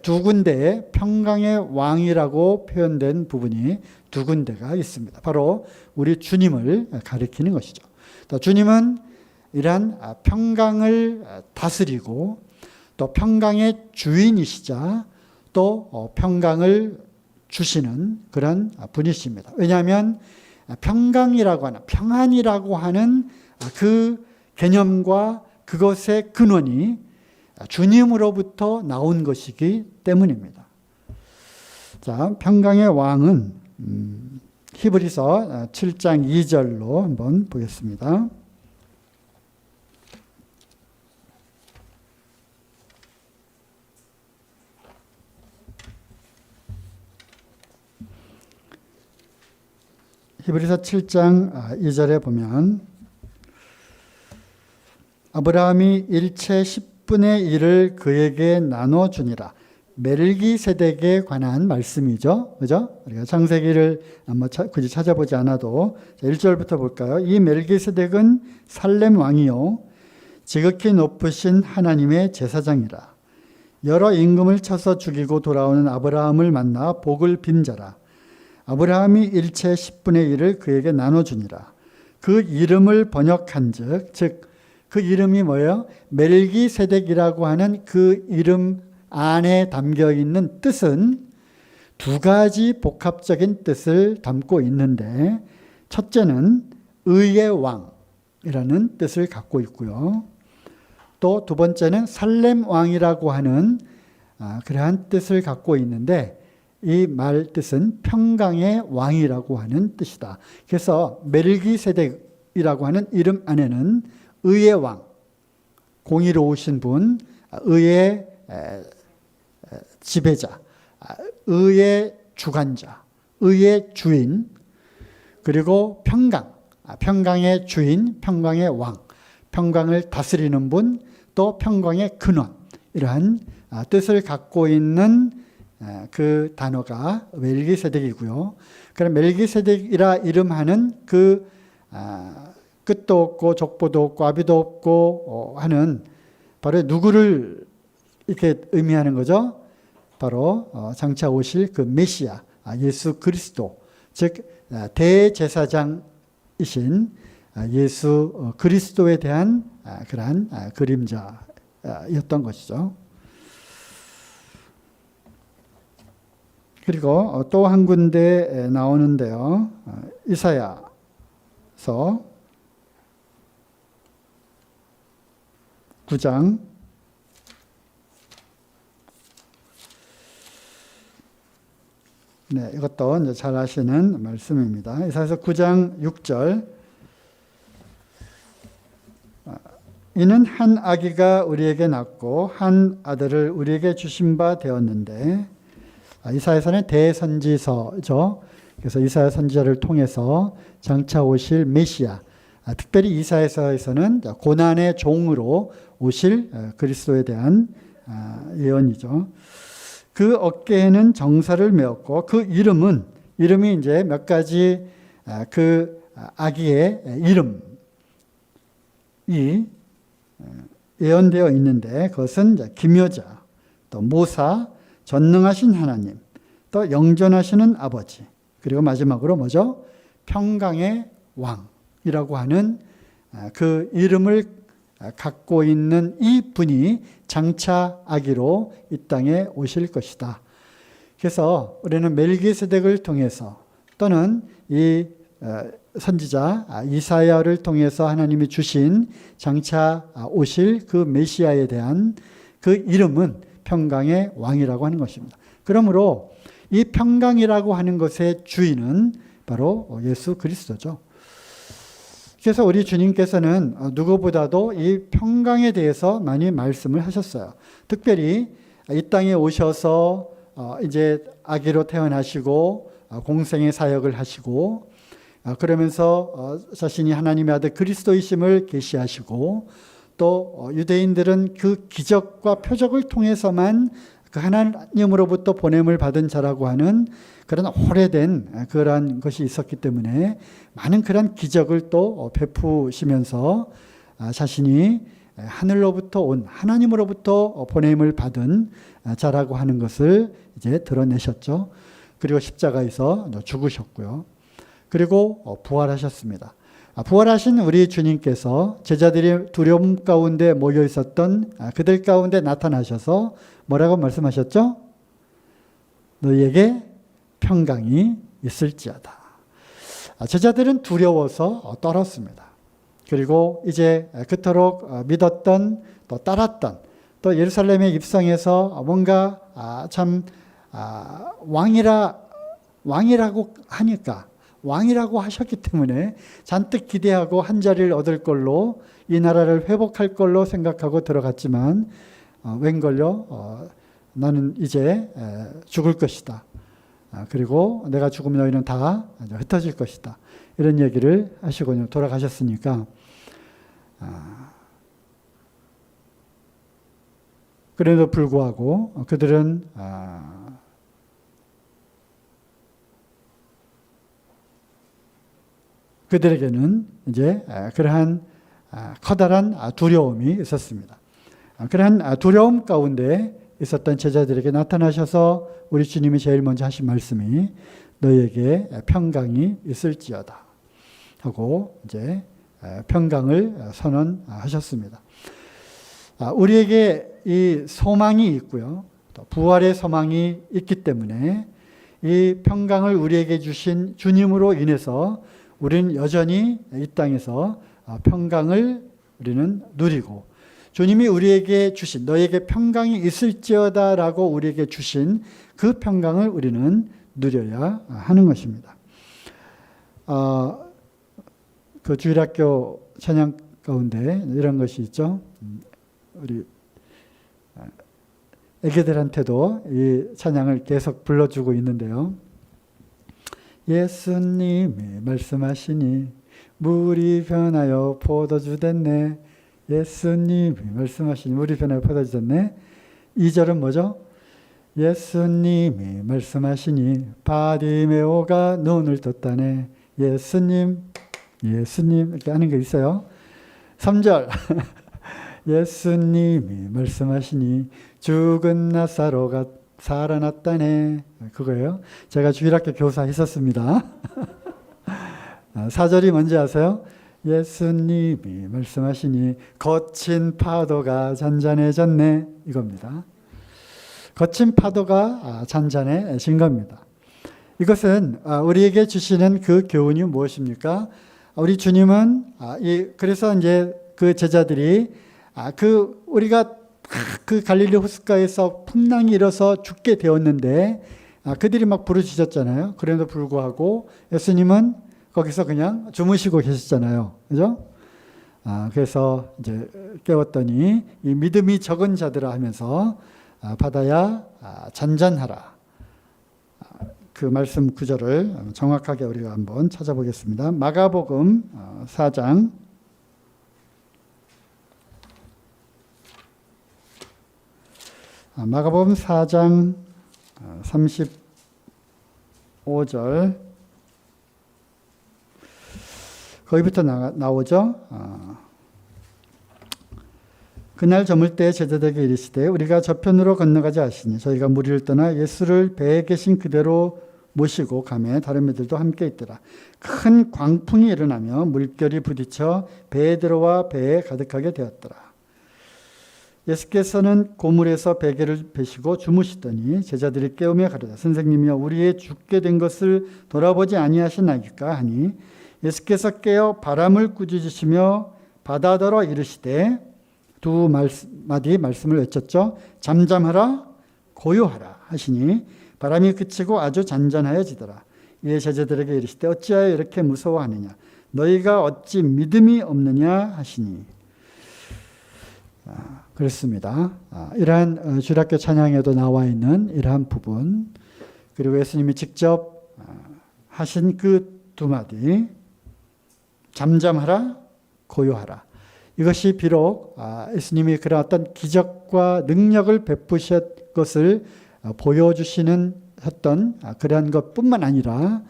두 군데의 평강의 왕이라고 표현된 부분이 두 군데가 있습니다. 바로 우리 주님을 가리키는 것이죠. 또 주님은 이러한 평강을 다스리고 또 평강의 주인이시자 또 평강을 주시는 그런 분이십니다. 왜냐하면 평강이라고 하는, 평안이라고 하는 그 개념과 그것의 근원이 주님으로부터 나온 것이기 때문입니다. 자, 평강의 왕은 히브리서 7장 2절로 한번 보겠습니다. 히브리서 7장 2절에 보면 아브라함이 일체 10분의 1을 그에게 나눠주니라. 멜기세덱에 관한 말씀이죠. 그죠? 우리가 창세기를 굳이 찾아보지 않아도 1절부터 볼까요? 이 멜기세덱은 살렘 왕이요 지극히 높으신 하나님의 제사장이라. 여러 임금을 쳐서 죽이고 돌아오는 아브라함을 만나 복을 빈 자라. 아브라함이 일체 10분의 1을 그에게 나눠주니라. 그 이름을 번역한즉 즉 그 이름이 뭐예요? 멜기세덱이라고 하는 그 이름 안에 담겨 있는 뜻은 두 가지 복합적인 뜻을 담고 있는데 첫째는 의의 왕이라는 뜻을 갖고 있고요. 또 두 번째는 살렘 왕이라고 하는 그러한 뜻을 갖고 있는데 이 말 뜻은 평강의 왕이라고 하는 뜻이다. 그래서 멜기세덱이라고 하는 이름 안에는 의의 왕, 공의로우신 분, 의의 지배자, 의의 주관자, 의의 주인, 그리고 평강, 평강의 주인, 평강의 왕, 평강을 다스리는 분, 또 평강의 근원, 이러한 뜻을 갖고 있는 그 단어가 멜기세덱이고요. 그럼 멜기세덱이라 이름하는 그 끝도 없고 족보도 없고 아비도 없고 하는 바로 누구를 이렇게 의미하는 거죠? 바로 장차 오실 그 메시아 예수 그리스도, 즉 대제사장이신 예수 그리스도에 대한 그러한 그림자였던 것이죠. 그리고 또 한 군데 나오는데요. 이사야서 9장 네, 이것도 이제 잘 아시는 말씀입니다. 이사야서 9장 6절 이는 한 아기가 우리에게 낳고 한 아들을 우리에게 주신 바 되었는데 이사야서는 대선지서죠. 그래서 이사야 선지자를 통해서 장차 오실 메시아, 특별히 이사야서에서는 고난의 종으로 오실 그리스도에 대한 예언이죠. 그 어깨에는 정사를 메었고 그 이름이 이제 몇 가지 그 아기의 이름이 예언되어 있는데 그것은 기묘자, 또 모사, 전능하신 하나님, 또 영존하시는 아버지, 그리고 마지막으로 뭐죠? 평강의 왕이라고 하는 그 이름을 갖고 있는 이 분이 장차 아기로 이 땅에 오실 것이다. 그래서 우리는 멜기세덱을 통해서 또는 이 선지자 이사야를 통해서 하나님이 주신 장차 오실 그 메시아에 대한 그 이름은 평강의 왕이라고 하는 것입니다. 그러므로 이 평강이라고 하는 것의 주인은 바로 예수 그리스도죠. 그래서 우리 주님께서는 누구보다도 이 평강에 대해서 많이 말씀을 하셨어요. 특별히 이 땅에 오셔서 이제 아기로 태어나시고 공생의 사역을 하시고 그러면서 자신이 하나님의 아들 그리스도이심을 계시하시고 또 유대인들은 그 기적과 표적을 통해서만 그 하나님으로부터 보냄을 받은 자라고 하는 그런 오래된 그러한 것이 있었기 때문에 많은 그런 기적을 또 베푸시면서 자신이 하늘로부터 온 하나님으로부터 보냄을 받은 자라고 하는 것을 이제 드러내셨죠. 그리고 십자가에서 죽으셨고요. 그리고 부활하셨습니다. 부활하신 우리 주님께서 제자들이 두려움 가운데 모여 있었던 그들 가운데 나타나셔서 뭐라고 말씀하셨죠? 너희에게 평강이 있을지어다. 제자들은 두려워서 떨었습니다. 그리고 이제 그토록 믿었던 또 따랐던 또 예루살렘에 입성해서 뭔가 참 왕이라고 하니까 왕이라고 하셨기 때문에 잔뜩 기대하고 한 자리를 얻을 걸로 이 나라를 회복할 걸로 생각하고 들어갔지만 웬걸요? 나는 이제 죽을 것이다. 그리고 내가 죽으면 너희는 다 흩어질 것이다. 이런 얘기를 하시고 돌아가셨으니까 그래도 불구하고 그들은 그들에게는 이제 그러한 커다란 두려움이 있었습니다. 그러한 두려움 가운데 있었던 제자들에게 나타나셔서 우리 주님이 제일 먼저 하신 말씀이 너희에게 평강이 있을지어다 하고 이제 평강을 선언하셨습니다. 우리에게 이 소망이 있고요. 또 부활의 소망이 있기 때문에 이 평강을 우리에게 주신 주님으로 인해서 우리는 여전히 이 땅에서 평강을 우리는 누리고 주님이 우리에게 주신 너에게 평강이 있을지어다 라고 우리에게 주신 그 평강을 우리는 누려야 하는 것입니다. 그 주일학교 찬양 가운데 이런 것이 있죠. 우리 애기들한테도 이 찬양을 계속 불러주고 있는데요. 예수님이 말씀하시니 물이 변하여 포도주 됐네. 예수님이 말씀하시니 물이 변하여 포도주 됐네. 2절은 뭐죠? 예수님이 말씀하시니 바디메오가 눈을 떴다네. 예수님 이렇게 하는 게 있어요. 3절 예수님이 말씀하시니 죽은 나사로가 살아났다네. 그거예요. 제가 주일학교 교사 했었습니다. 4절이 뭔지 아세요? 예수님이 말씀하시니 거친 파도가 잔잔해졌네. 이겁니다. 거친 파도가 잔잔해진 겁니다. 이것은 우리에게 주시는 그 교훈이 무엇입니까? 우리 주님은 그래서 이제 그 제자들이 우리가 그 갈릴리 호숫가에서 풍랑이 일어서 죽게 되었는데 그들이 막 부르짖었잖아요. 그럼에도 불구하고 예수님은 거기서 그냥 주무시고 계셨잖아요. 그죠? 그래서 이제 깨웠더니 이 믿음이 적은 자들아 하면서 바다야 잔잔하라. 그 말씀 구절을 정확하게 우리가 한번 찾아보겠습니다. 마가복음 4장 35절 거기부터 나오죠. 그날 저물 때 제자들에게 이르시되 우리가 저편으로 건너가지 하시니 저희가 무리를 떠나 예수를 배에 계신 그대로 모시고 가매 다른 배들도 함께 있더라. 큰 광풍이 일어나며 물결이 부딪혀 배에 들어와 배에 가득하게 되었더라. 예수께서는 고물에서 베개를 베시고 주무시더니 제자들이 깨우며 가로되 선생님이여 우리의 죽게 된 것을 돌아보지 아니하시나이까 하니 예수께서 깨어 바람을 꾸짖으시며 바다더러 이르시되 두 마디 말씀을 외쳤죠. 잠잠하라 고요하라 하시니 바람이 그치고 아주 잔잔하여지더라. 이에 제자들에게 이르시되 어찌하여 이렇게 무서워하느냐 너희가 어찌 믿음이 없느냐 하시니 그렇습니다. 이러한 주일학교 찬양에도 나와 있는 이러한 부분 그리고 예수님이 직접 하신 그 두 마디 잠잠하라 고요하라 이것이 비록 예수님이 그런 어떤 기적과 능력을 베푸셨 것을 보여주시는 했던 그러한 것뿐만 아니라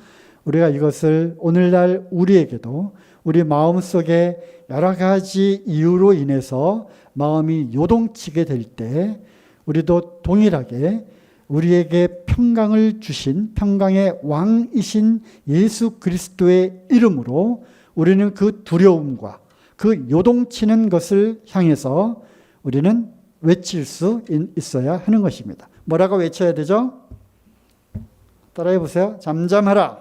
우리가 이것을 오늘날 우리에게도 우리 마음속에 여러 가지 이유로 인해서 마음이 요동치게 될 때 우리도 동일하게 우리에게 평강을 주신 평강의 왕이신 예수 그리스도의 이름으로 우리는 그 두려움과 그 요동치는 것을 향해서 우리는 외칠 수 있어야 하는 것입니다. 뭐라고 외쳐야 되죠? 따라해 보세요. 잠잠하라.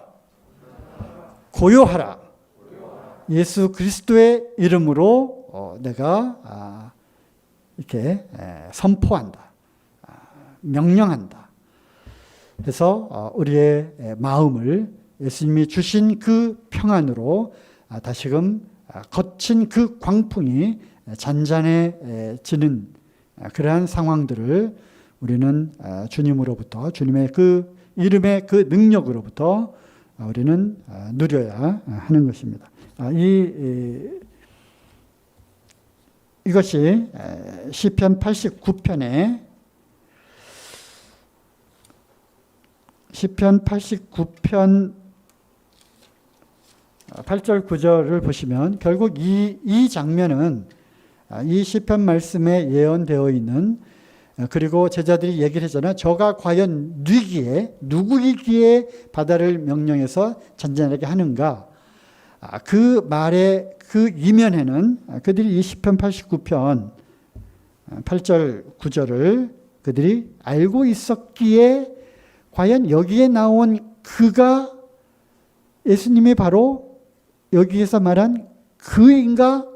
고요하라. 예수 그리스도의 이름으로 내가 이렇게 선포한다. 명령한다. 그래서 우리의 마음을 예수님이 주신 그 평안으로 다시금 거친 그 광풍이 잔잔해지는 그러한 상황들을 우리는 주님으로부터 주님의 그 이름의 그 능력으로부터 우리는 누려야 하는 것입니다. 이것이 시편 89편에 시편 89편 8절 9절을 보시면 결국 이 장면은 이 시편 말씀에 예언되어 있는 그리고 제자들이 얘기를 했잖아요. 저가 과연 누구이기에 바다를 명령해서 잔잔하게 하는가. 그 말의 그 이면에는 그들이 이 시편 89편 8절 9절을 그들이 알고 있었기에 과연 여기에 나온 그가 예수님이 바로 여기에서 말한 그인가?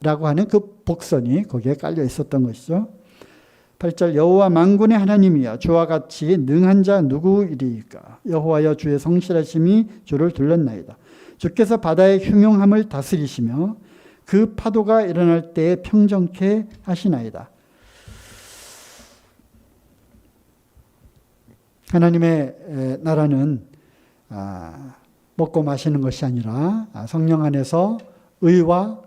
라고 하는 그 복선이 거기에 깔려 있었던 것이죠. 8절 여호와 만군의 하나님이여 주와 같이 능한 자 누구이리까? 여호와여 주의 성실하심이 주를 둘렀나이다. 주께서 바다의 흉용함을 다스리시며 그 파도가 일어날 때에 평정케 하시나이다. 하나님의 나라는 먹고 마시는 것이 아니라 성령 안에서 의와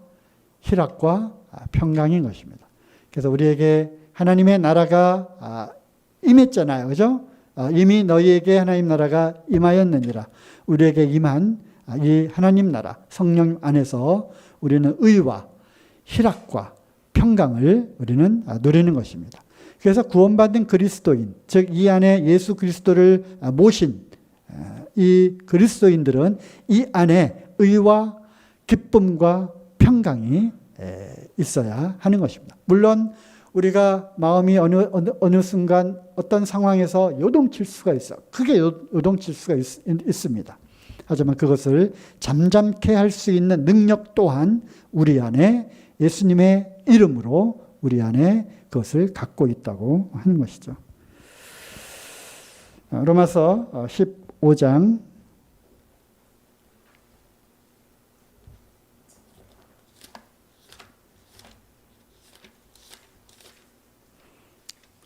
희락과 평강인 것입니다. 그래서 우리에게 하나님의 나라가 임했잖아요. 그죠? 이미 너희에게 하나님 나라가 임하였느니라. 우리에게 임한 이 하나님 나라 성령 안에서 우리는 의와 희락과 평강을 우리는 누리는 것입니다. 그래서 구원받은 그리스도인, 즉 이 안에 예수 그리스도를 모신 이 그리스도인들은 이 안에 의와 기쁨과 평강이 있어야 하는 것입니다. 물론 우리가 마음이 어느 순간 어떤 상황에서 요동칠 수가 있어. 크게 요동칠 수가 있습니다. 하지만 그것을 잠잠케 할 수 있는 능력 또한 우리 안에 예수님의 이름으로 우리 안에 그것을 갖고 있다고 하는 것이죠. 로마서 15장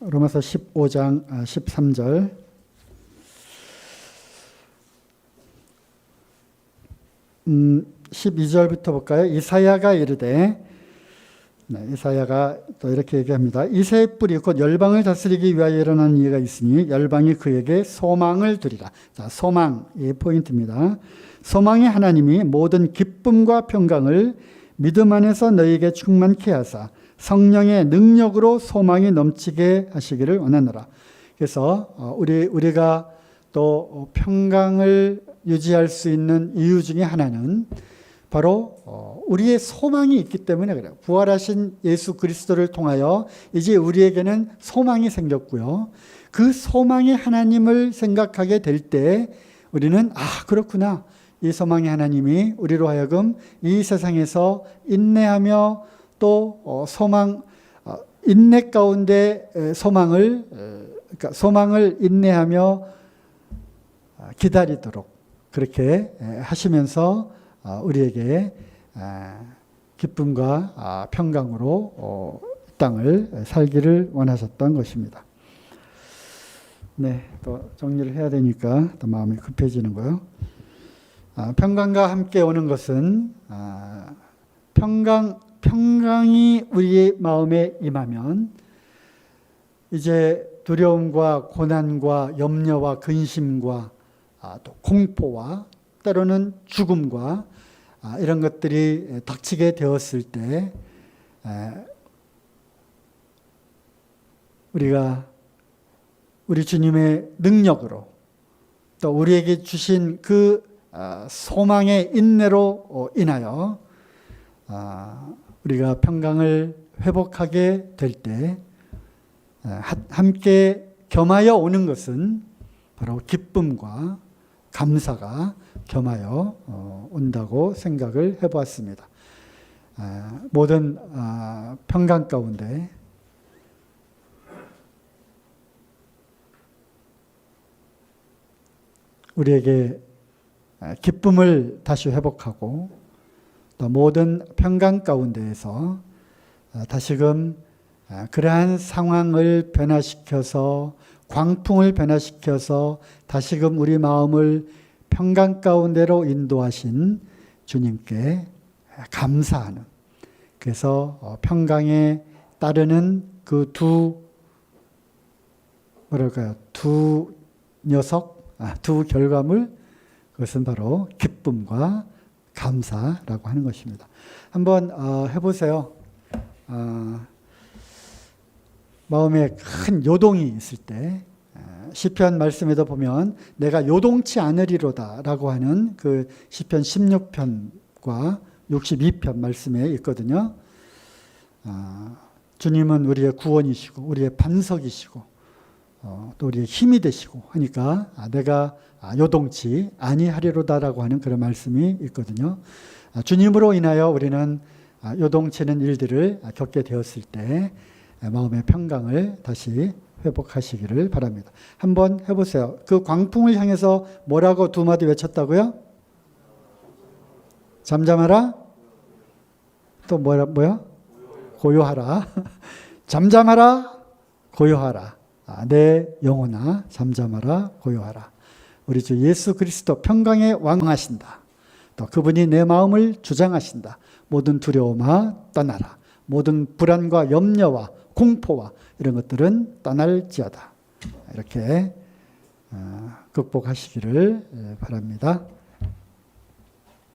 로마서 15장 13절 12절부터 볼까요? 이사야가 이르되, 이사야가 또 이렇게 얘기합니다. 이새의 뿌리 곧 열방을 다스리기 위하여 일어난 이가 있으니 열방이 그에게 소망을 두리라. 자, 소망이 포인트입니다. 소망의 하나님이 모든 기쁨과 평강을 믿음 안에서 너희에게 충만케 하사 성령의 능력으로 소망이 넘치게 하시기를 원하노라. 그래서 우리가 또 평강을 유지할 수 있는 이유 중에 하나는 바로 우리의 소망이 있기 때문에 그래요. 부활하신 예수 그리스도를 통하여 이제 우리에게는 소망이 생겼고요. 그 소망의 하나님을 생각하게 될 때 우리는 그렇구나. 이 소망의 하나님이 우리로 하여금 이 세상에서 인내하며 또 인내 가운데 그러니까 소망을 인내하며 기다리도록 그렇게 하시면서 우리에게 기쁨과 평강으로 땅을 살기를 원하셨던 것입니다. 네, 또 정리를 해야 되니까 또 마음이 급해지는 거요. 평강과 함께 오는 것은 평강이 우리의 마음에 임하면 이제 두려움과 고난과 염려와 근심과 또 공포와 때로는 죽음과 이런 것들이 닥치게 되었을 때 우리가 우리 주님의 능력으로 또 우리에게 주신 그 소망의 인내로 인하여 우리가 평강을 회복하게 될 때 함께 겸하여 오는 것은 바로 기쁨과 감사가 겸하여 온다고 생각을 해보았습니다. 모든 평강 가운데 우리에게 기쁨을 다시 회복하고 또 모든 평강 가운데에서 다시금 그러한 상황을 변화시켜서 광풍을 변화시켜서 다시금 우리 마음을 평강 가운데로 인도하신 주님께 감사하는, 그래서 평강에 따르는 그 두 결과물, 그것은 바로 기쁨과 감사라고 하는 것입니다. 한번 해보세요. 마음에 큰 요동이 있을 때 시편 말씀에도 보면 내가 요동치 않으리로다 라고 하는 그 시편 16편과 62편 말씀에 있거든요. 주님은 우리의 구원이시고 우리의 반석이시고 또 우리의 힘이 되시고 하니까 내가 요동치 아니하리로다라고 하는 그런 말씀이 있거든요. 주님으로 인하여 우리는 요동치는 일들을 겪게 되었을 때 마음의 평강을 다시 회복하시기를 바랍니다. 한번 해보세요. 그 광풍을 향해서 뭐라고 두 마디 외쳤다고요? 잠잠하라. 또 뭐야? 고요하라. 잠잠하라. 고요하라. 내 영혼아 잠잠하라. 고요하라. 우리 주 예수 그리스도 평강의 왕하신다. 또 그분이 내 마음을 주장하신다. 모든 두려움아 떠나라. 모든 불안과 염려와 공포와 이런 것들은 떠날지어다. 이렇게 극복하시기를 바랍니다.